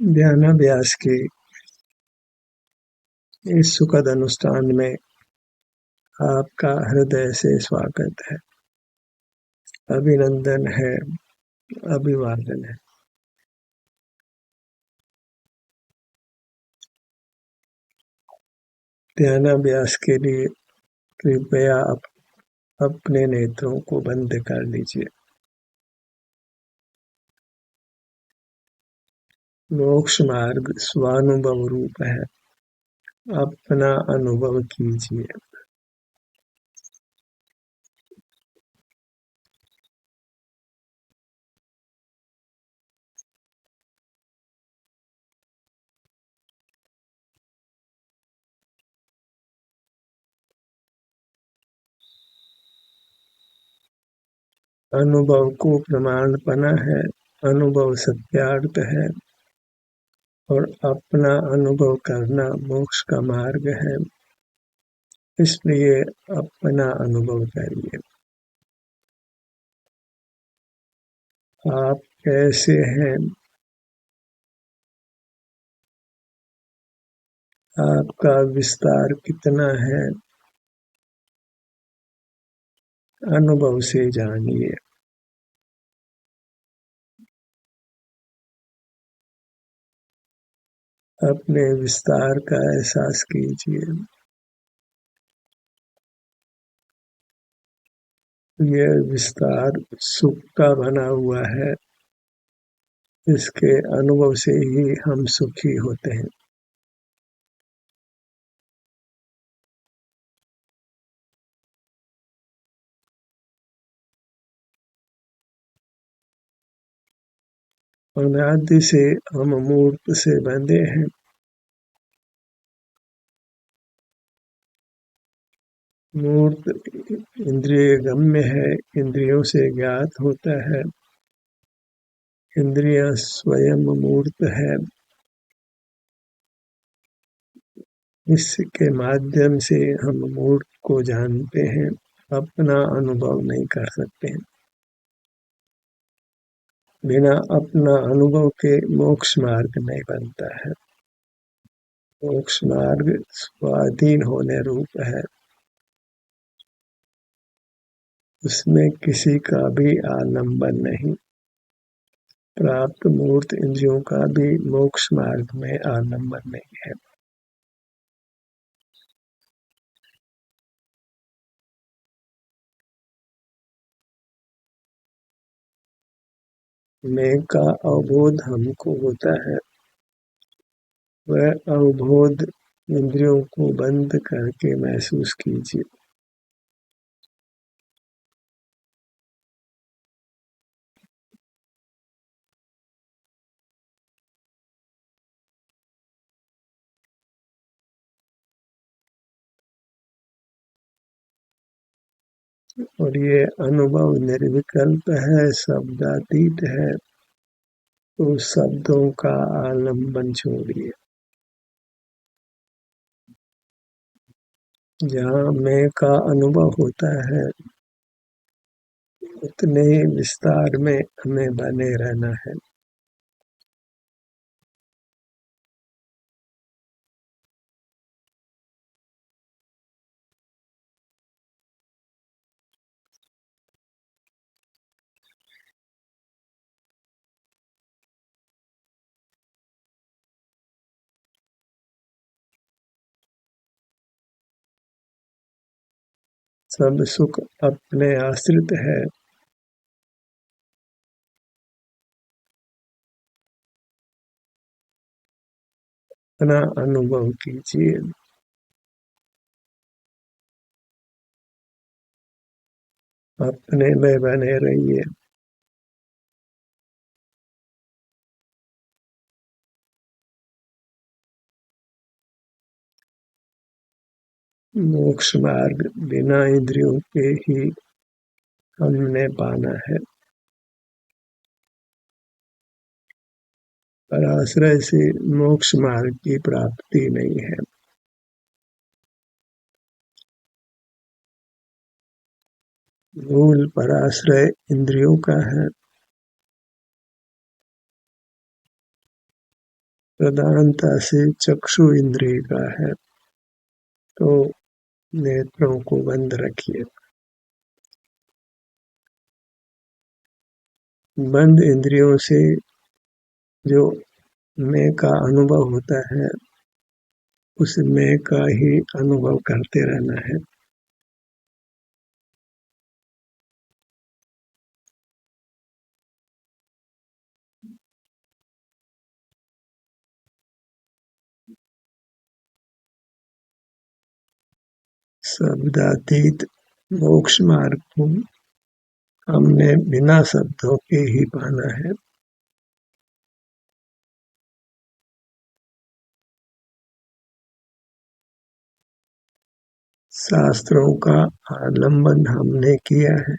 ध्यानाभ्यास के इस सुखद अनुष्ठान में आपका हृदय से स्वागत है, अभिनंदन है, अभिवादन है। ध्यानाभ्यास के लिए कृपया अपने नेत्रों को बंद कर लीजिए। मोक्ष मार्ग स्वानुभव रूप है, अपना अनुभव कीजिए। अनुभव को प्रमाणपना है, अनुभव सत्यार्थ है और अपना अनुभव करना मोक्ष का मार्ग है। इसलिए अपना अनुभव करिए। आप कैसे हैं? आपका विस्तार कितना है? अनुभव से जानिए। अपने विस्तार का एहसास कीजिए। यह विस्तार सुख का बना हुआ है। इसके अनुभव से ही हम सुखी होते हैं। अनादि से हम मूर्त से बंधे हैं। मूर्त इंद्रिय गम्य है, इंद्रियों से ज्ञात होता है। इंद्रियां स्वयं मूर्त है। इसके माध्यम से हम मूर्त को जानते हैं, अपना अनुभव नहीं कर सकते हैं। बिना अपना अनुभव के मोक्ष मार्ग नहीं बनता है। मोक्ष मार्ग स्वाधीन होने रूप है। उसमें किसी का भी आलंबन नहीं। प्राप्त मूर्त इंद्रियों का भी मोक्ष मार्ग में आलंबन नहीं है। मैं का अवबोध हमको होता है। वह अवबोध इंद्रियों को बंद करके महसूस कीजिए। और ये अनुभव निर्विकल्प है, शब्दातीत है। तो शब्दों का आलंबन छोड़िए। जहाँ मैं का अनुभव होता है, उतने ही विस्तार में हमें बने रहना है। सब सुख अपने आश्रित है। अपना अनुभव कीजिए। अपने में बने रहिए। मोक्ष मार्ग बिना इंद्रियों के ही हमने पाना है। पराश्रय से मोक्ष मार्ग की प्राप्ति नहीं है। मूल पराश्रय इंद्रियों का है। प्रधानता से चक्षु इंद्रिय का है, तो नेत्रों को बंद रखिए। बंद इंद्रियों से जो मैं का अनुभव होता है, उस मैं का ही अनुभव करते रहना है। शब्दातीत मोक्ष मार्ग को हमने बिना शब्दों के ही पाना है। शास्त्रों का आलंबन हमने किया है,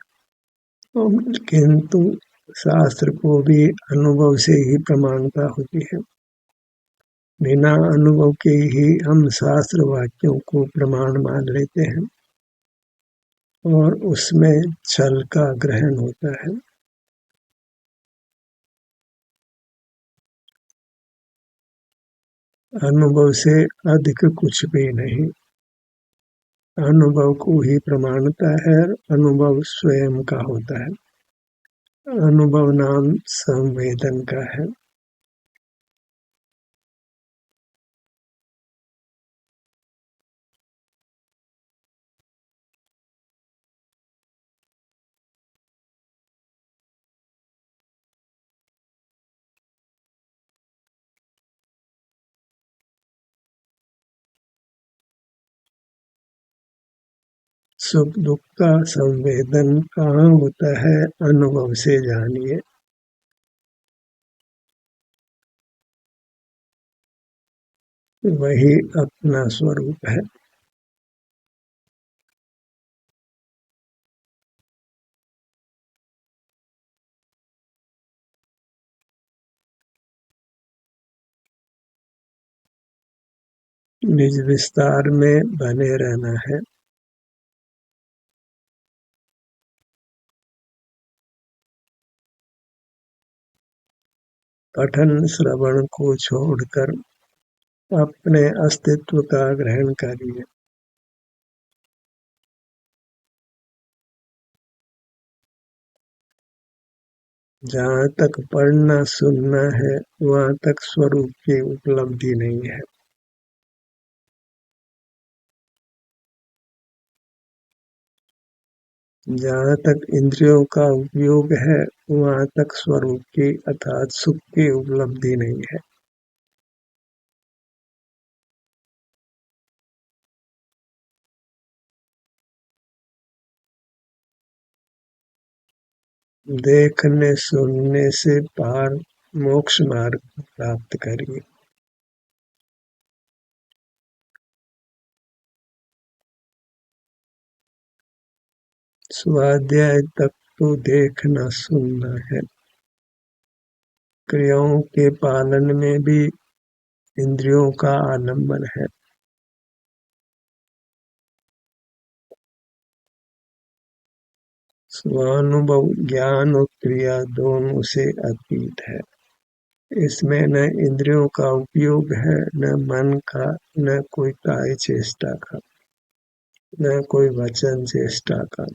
किंतु शास्त्र को भी अनुभव से ही प्रमाणता होती है। बिना अनुभव के ही हम शास्त्र वाक्यों को प्रमाण मान लेते हैं और उसमें छल का ग्रहण होता है। अनुभव से अधिक कुछ भी नहीं। अनुभव को ही प्रमाणता है, अनुभव स्वयं का होता है। अनुभव नाम संवेदन का है। सुख दुख का संवेदन कहाँ होता है? अनुभव से जानिए। वही अपना स्वरूप है। निज विस्तार में बने रहना है। पठन श्रवण को छोड़कर अपने अस्तित्व का ग्रहण करिए। जहाँ तक पढ़ना सुनना है, वहाँ तक स्वरूप की उपलब्धि नहीं है। जहाँ तक इंद्रियों का उपयोग है, वहाँ तक स्वरूप की अर्थात सुख की उपलब्धि नहीं है। देखने सुनने से पार मोक्ष मार्ग प्राप्त करिए। स्वाध्याय तक तो देखना सुनना है। क्रियाओं के पालन में भी इंद्रियों का आलंबन है। स्वानुभव ज्ञान और क्रिया दोनों से अतीत है। इसमें न इंद्रियों का उपयोग है, न मन का, न कोई काय चेष्टा का, न कोई वचन चेष्टा का।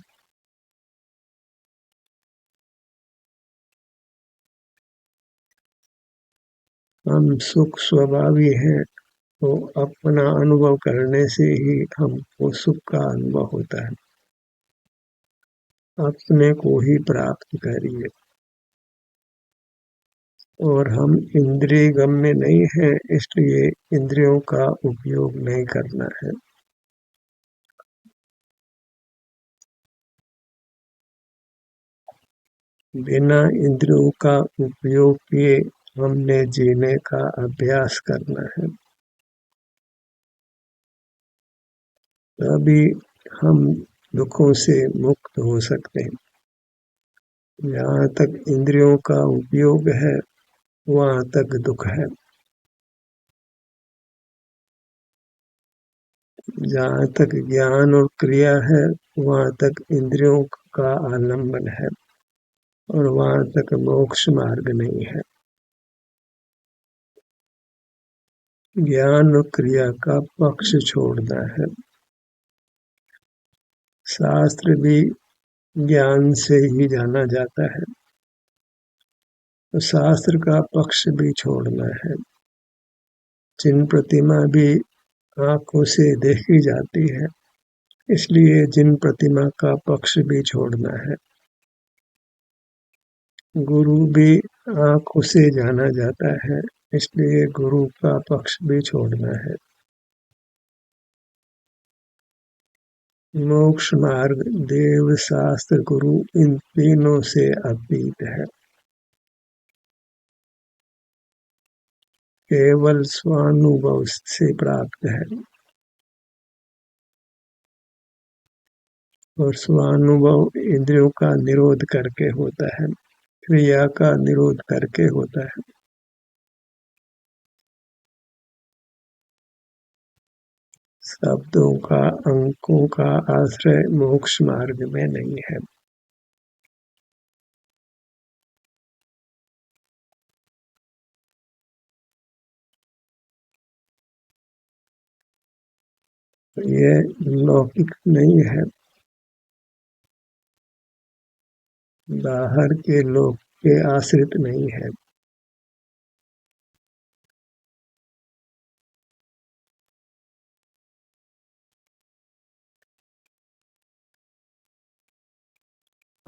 हम सुख स्वभावी हैं, तो अपना अनुभव करने से ही हमको सुख का अनुभव होता है। अपने को ही प्राप्त करिए। और हम इंद्रिय गम्य नहीं है, इसलिए इंद्रियों का उपयोग नहीं करना है। बिना इंद्रियों का उपयोग किए हमने जीने का अभ्यास करना है। तभी हम दुखों से मुक्त हो सकते हैं। जहाँ तक इंद्रियों का उपयोग है, वहाँ तक दुख है। जहाँ तक ज्ञान और क्रिया है, वहाँ तक इंद्रियों का आलंबन है और वहाँ तक मोक्ष मार्ग नहीं है। ज्ञान और क्रिया का पक्ष छोड़ना है। शास्त्र भी ज्ञान से ही जाना जाता है, तो शास्त्र का पक्ष भी छोड़ना है। जिन प्रतिमा भी आंखों से देखी जाती है, इसलिए जिन प्रतिमा का पक्ष भी छोड़ना है। गुरु भी आंखों से जाना जाता है, इसलिए गुरु का पक्ष भी छोड़ना है। मोक्ष मार्ग, देव, शास्त्र, गुरु इन तीनों से अतीत है। केवल स्वानुभव से प्राप्त है, और स्वानुभव इंद्रियों का निरोध करके होता है, क्रिया का निरोध करके होता है। शब्दों का, अंकों का आश्रय मोक्ष मार्ग में नहीं है। ये लौकिक नहीं है, बाहर के लोक के आश्रित नहीं है।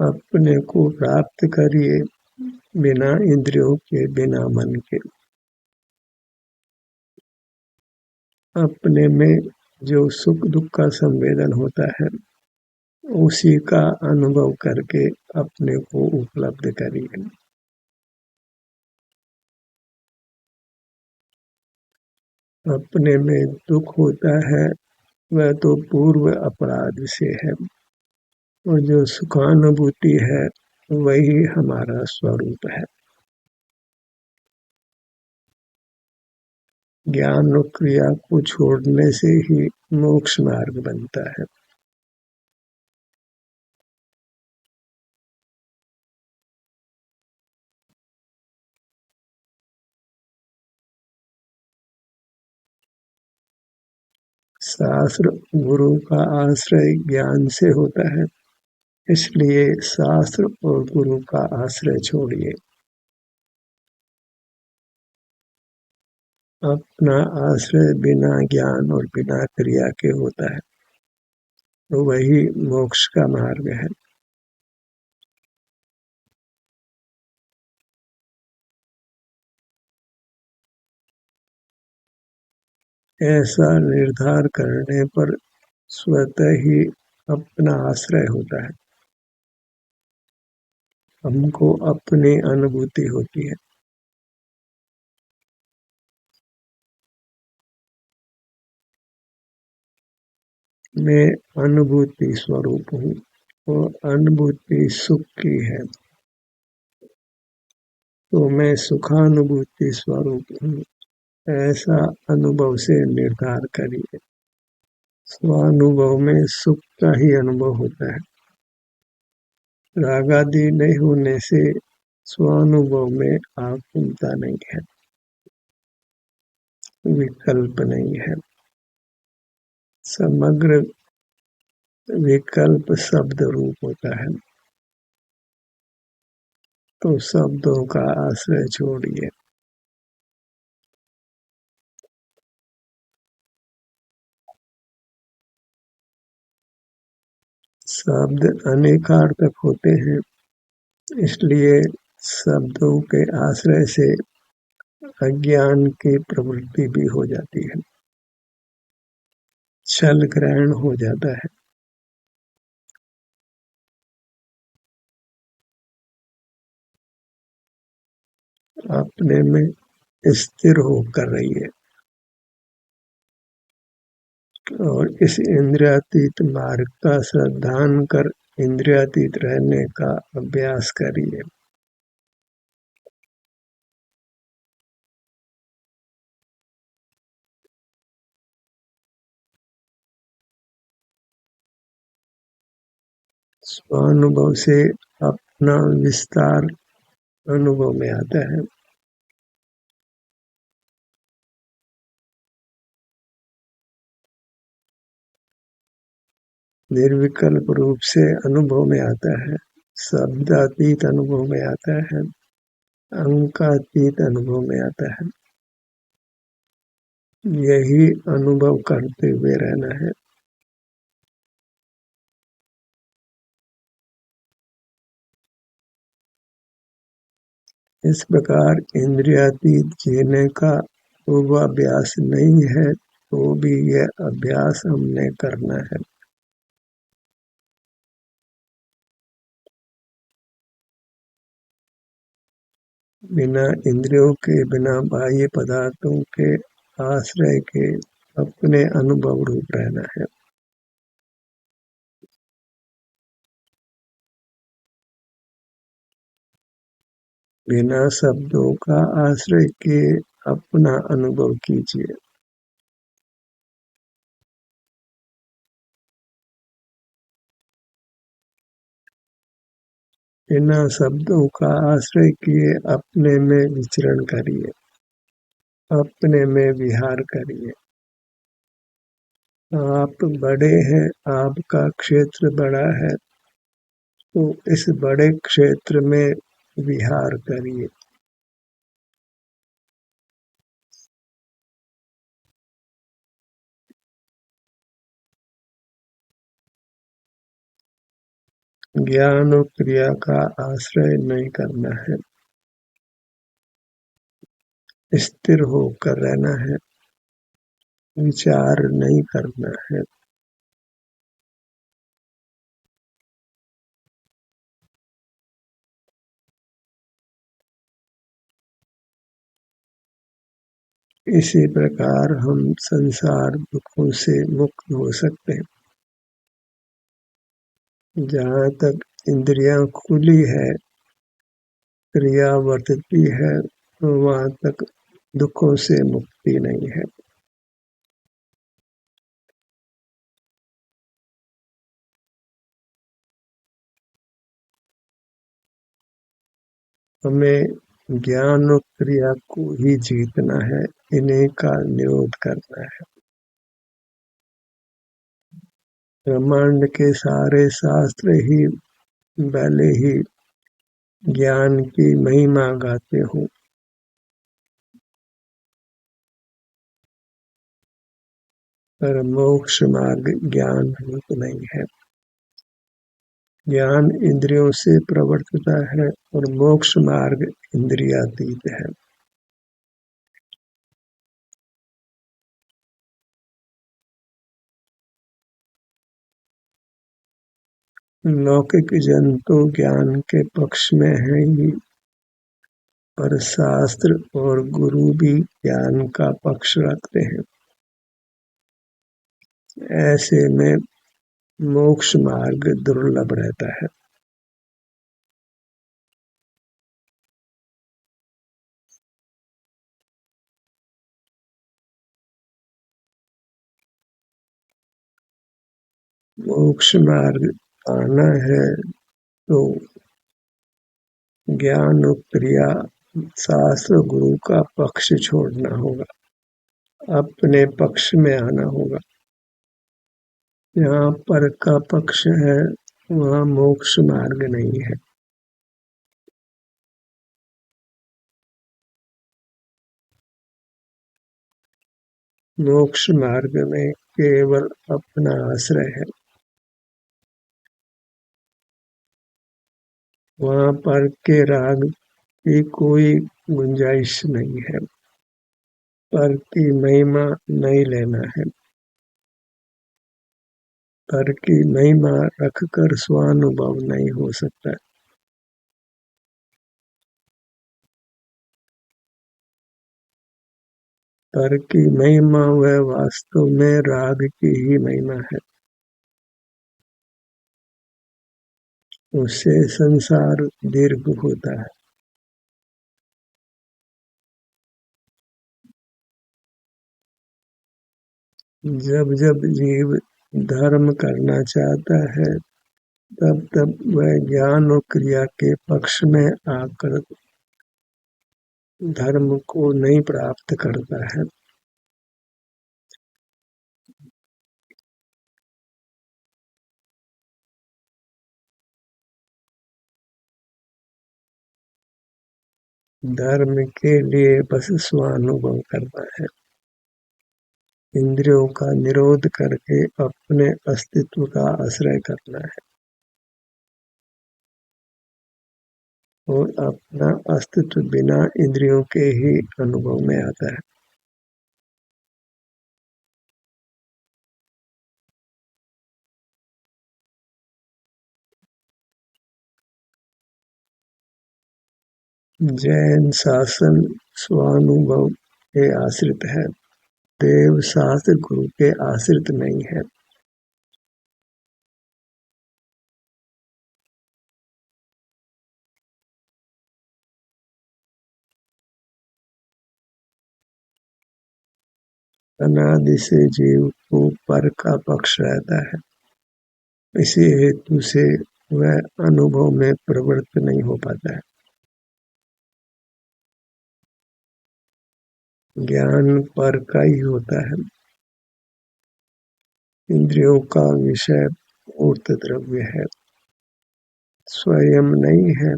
अपने को प्राप्त करिए, बिना इंद्रियों के, बिना मन के। अपने में जो सुख दुख का संवेदन होता है, उसी का अनुभव करके अपने को उपलब्ध करिए। अपने में दुख होता है, वह तो पूर्व अपराध से है, और जो सुखानुभूति है वही हमारा स्वरूप है। ज्ञान और क्रिया को छोड़ने से ही मोक्ष मार्ग बनता है। शास्त्र गुरु का आश्रय ज्ञान से होता है, इसलिए शास्त्र और गुरु का आश्रय छोड़िए। अपना आश्रय बिना ज्ञान और बिना क्रिया के होता है, तो वही मोक्ष का मार्ग है। ऐसा निर्धार करने पर स्वतः ही अपना आश्रय होता है, हमको अपनी अनुभूति होती है। मैं अनुभूति स्वरूप हूँ, और अनुभूति सुख की है, तो मैं सुखानुभूति स्वरूप हूँ, ऐसा अनुभव से निर्धार करिए। स्वानुभव में सुख का ही अनुभव होता है। रागादि नहीं होने से स्वानुभव में आकुलता नहीं है, विकल्प नहीं है। समग्र विकल्प शब्द रूप होता है, तो शब्दों का आश्रय छोड़िए। शब्द अनेकार्थक होते हैं, इसलिए शब्दों के आश्रय से अज्ञान की प्रवृत्ति भी हो जाती है, छल ग्रहण हो जाता है। अपने में स्थिर होकर रहिए, और इस इंद्रियातीत मार्ग का श्रद्धान कर इंद्रियातीत रहने का अभ्यास करिए। स्वानुभव से अपना विस्तार अनुभव में आता है। निर्विकल्प रूप से अनुभव में आता है, शब्दातीत अनुभव में आता है, अंकातीत अनुभव में आता है। यही अनुभव करते हुए रहना है। इस प्रकार इंद्रियातीत जीने का पूर्वाभ्यास नहीं है, तो भी यह अभ्यास हमने करना है। बिना इंद्रियों के, बिना बाह्य पदार्थों के आश्रय के अपने अनुभव रूप रहना है। बिना शब्दों का आश्रय किए अपना अनुभव कीजिए। बिना शब्दों का आश्रय किए अपने में विचरण करिए, अपने में विहार करिए। आप बड़े हैं, आपका क्षेत्र बड़ा है, तो इस बड़े क्षेत्र में विहार करिए। ज्ञान और क्रिया का आश्रय नहीं करना है, स्थिर होकर रहना है, विचार नहीं करना है। इसी प्रकार हम संसार दुखों से मुक्त हो सकते हैं। जहाँ तक इंद्रियां खुली है, क्रिया वर्तती है, वहाँ तक दुखों से मुक्ति नहीं है। हमें ज्ञान और क्रिया को ही जीतना है, इन्हीं का निरोध करना है। ब्रह्मांड के सारे शास्त्र ही भले ही ज्ञान की महिमा गाते हों, पर मोक्ष मार्ग ज्ञान रूप नहीं है। ज्ञान इंद्रियों से प्रवर्तता है और मोक्ष मार्ग इंद्रियातीत है। लौकिक जन तो ज्ञान के पक्ष में है ही, पर शास्त्र और गुरु भी ज्ञान का पक्ष रखते हैं। ऐसे में मोक्ष मार्ग दुर्लभ रहता है। मोक्ष मार्ग आना है तो ज्ञान और क्रिया, शास्त्र गुरु का पक्ष छोड़ना होगा, अपने पक्ष में आना होगा। यहाँ पर का पक्ष है, वहाँ मोक्ष मार्ग नहीं है। मोक्ष मार्ग में केवल अपना आश्रय है। वहाँ पर के राग की कोई गुंजाइश नहीं है, पर की महिमा नहीं लेना है। पर की महिमा रखकर स्वानुभव नहीं हो सकता। पर की महिमा वह वास्तव में राग की ही महिमा है। उससे संसार दीर्घ होता है। जब जब जीव धर्म करना चाहता है, तब तब वह ज्ञान और क्रिया के पक्ष में आकर धर्म को नहीं प्राप्त करता है। धर्म के लिए बस स्वानुभव करना है, इंद्रियों का निरोध करके अपने अस्तित्व का आश्रय करना है और अपना अस्तित्व बिना इंद्रियों के ही अनुभव में आता है। जैन शासन स्वानुभव के आश्रित है, देव शास्त्र गुरु के आश्रित नहीं है। अनादि से जीव को पर का पक्ष रहता है, इसी हेतु से वह अनुभव में प्रवृत्त नहीं हो पाता है। ज्ञान पर का ही होता है, इंद्रियों का विषय मूर्त द्रव्य है, स्वयं नहीं है।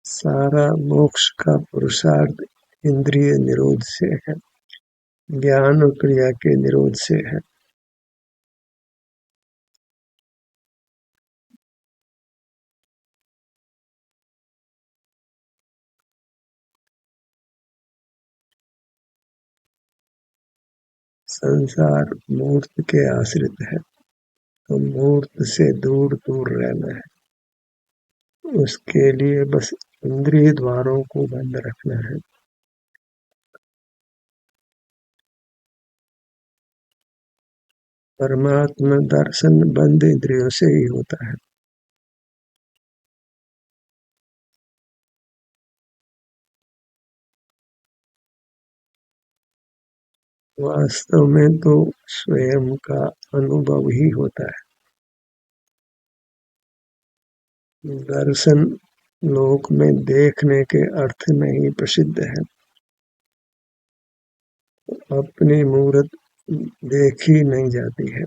सारा मोक्ष का पुरुषार्थ इंद्रिय निरोध से है, ज्ञान और क्रिया के निरोध से है। संसार मूर्त के आश्रित है, तो मूर्त से दूर दूर रहना है, उसके लिए बस इंद्रिय द्वारों को बंद रखना है। परमात्मा दर्शन बंद इंद्रियों से ही होता है। वास्तव में तो स्वयं का अनुभव ही होता है। दर्शन लोक में देखने के अर्थ में ही प्रसिद्ध है, अपनी मूरत देखी नहीं जाती है।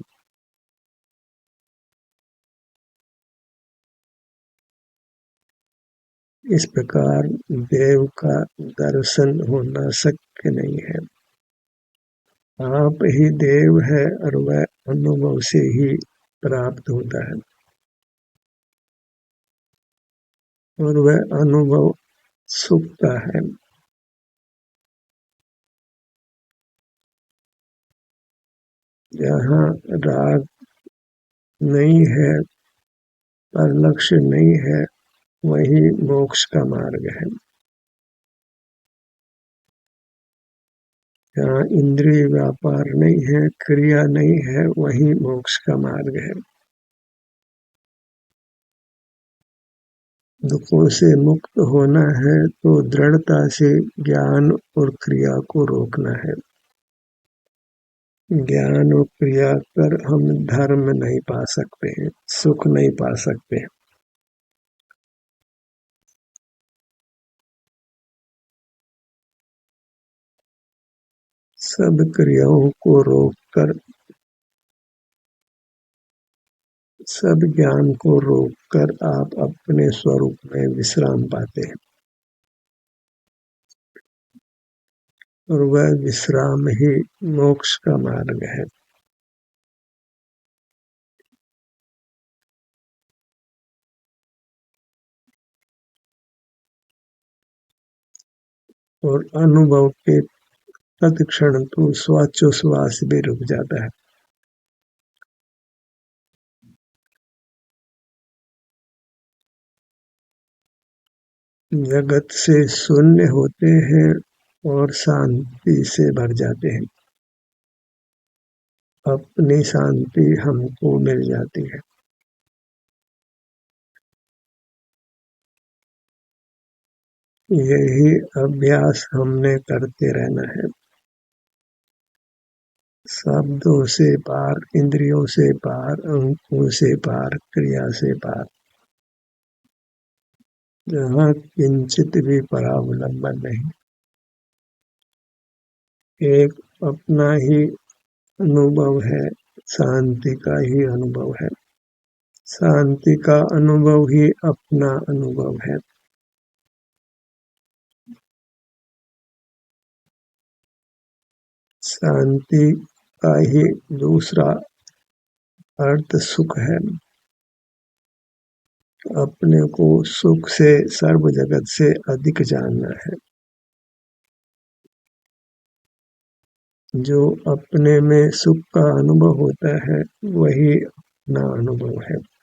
इस प्रकार देव का दर्शन होना शक्य नहीं है। आप ही देव है और वह अनुभव से ही प्राप्त होता है, और वह अनुभव सुख का है। जहाँ राग नहीं है, पर लक्ष्य नहीं है, वही मोक्ष का मार्ग है। जहाँ इंद्रिय व्यापार नहीं है, क्रिया नहीं है, वही मोक्ष का मार्ग है। दुखों से मुक्त होना है तो दृढ़ता से ज्ञान और क्रिया को रोकना है। ज्ञान और क्रिया कर हम धर्म नहीं पा सकते हैं, सुख नहीं पा सकते। सब क्रियाओं को रोककर, सब ज्ञान को रोककर आप अपने स्वरूप में विश्राम पाते हैं, और वह विश्राम ही मोक्ष का मार्ग है। और अनुभव के तत्क्षण तो श्वासोच्छ्वास भी रुक जाता है। जगत से शून्य होते हैं और शांति से भर जाते हैं, अपनी शांति हमको मिल जाती है। यही अभ्यास हमने करते रहना है। शब्दों से पार, इंद्रियों से पार, अंकों से पार, क्रिया से पार, जहाँ किंचित भी परावलंबन नहीं, एक अपना ही अनुभव है, शांति का ही अनुभव है। शांति का अनुभव ही अपना अनुभव है। शांति का ही दूसरा अर्थ सुख है। अपने को सुख से, सर्व जगत से अधिक जानना है। जो अपने में सुख का अनुभव होता है वही अपना अनुभव है।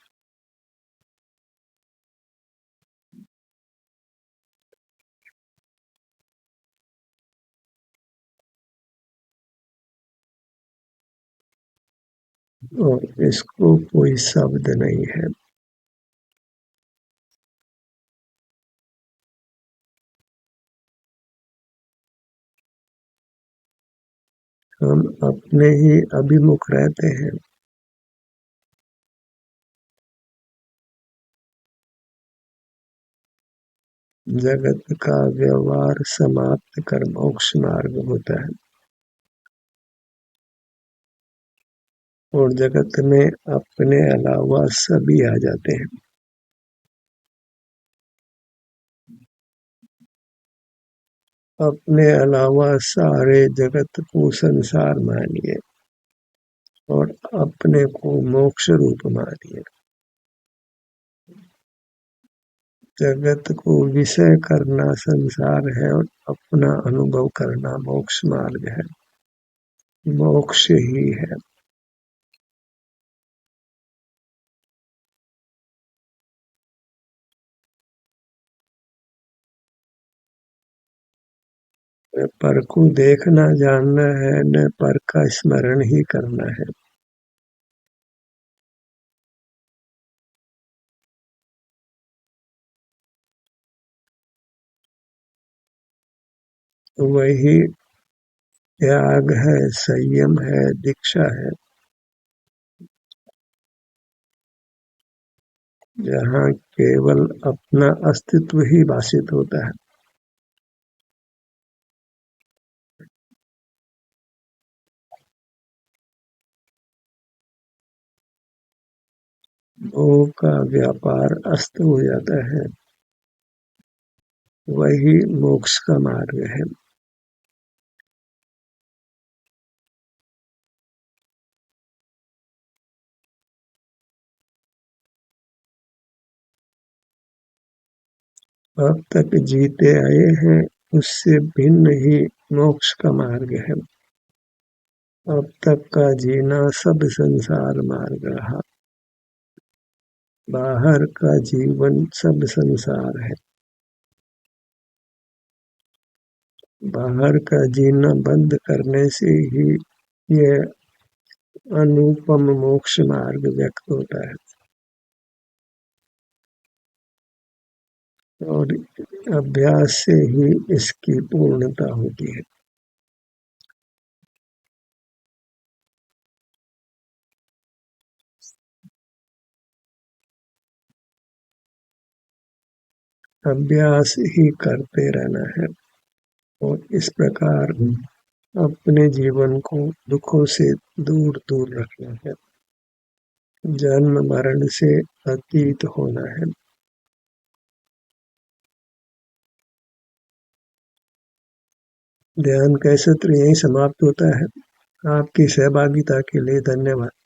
और इसको कोई शब्द नहीं है। हम अपने ही अभिमुख रहते हैं। जगत का व्यवहार समाप्त कर मोक्ष मार्ग होता है। और जगत में अपने अलावा सभी आ जाते हैं। अपने अलावा सारे जगत को संसार मानिए और अपने को मोक्ष रूप मानिए। जगत को विषय करना संसार है और अपना अनुभव करना मोक्ष मार्ग है। मोक्ष ही है। न पर को देखना जानना है, न पर का स्मरण ही करना है। वही त्याग है, संयम है, दीक्षा है। जहाँ केवल अपना अस्तित्व ही भाषित होता है। भोग का व्यापार अस्त हो जाता है। वही मोक्ष का मार्ग है। अब तक जीते आए हैं उससे भिन्न ही मोक्ष का मार्ग है। अब तक का जीना सब संसार मार्ग रहा। बाहर का जीवन सब संसार है। बाहर का जीना बंद करने से ही यह अनुपम मोक्ष मार्ग व्यक्त होता है। और अभ्यास से ही इसकी पूर्णता होती है। अभ्यास ही करते रहना है और इस प्रकार अपने जीवन को दुखों से दूर दूर रखना है। जन्म मरण से अतीत होना है। ध्यान का सत्र यहीं समाप्त होता है। आपकी सहभागिता के लिए धन्यवाद।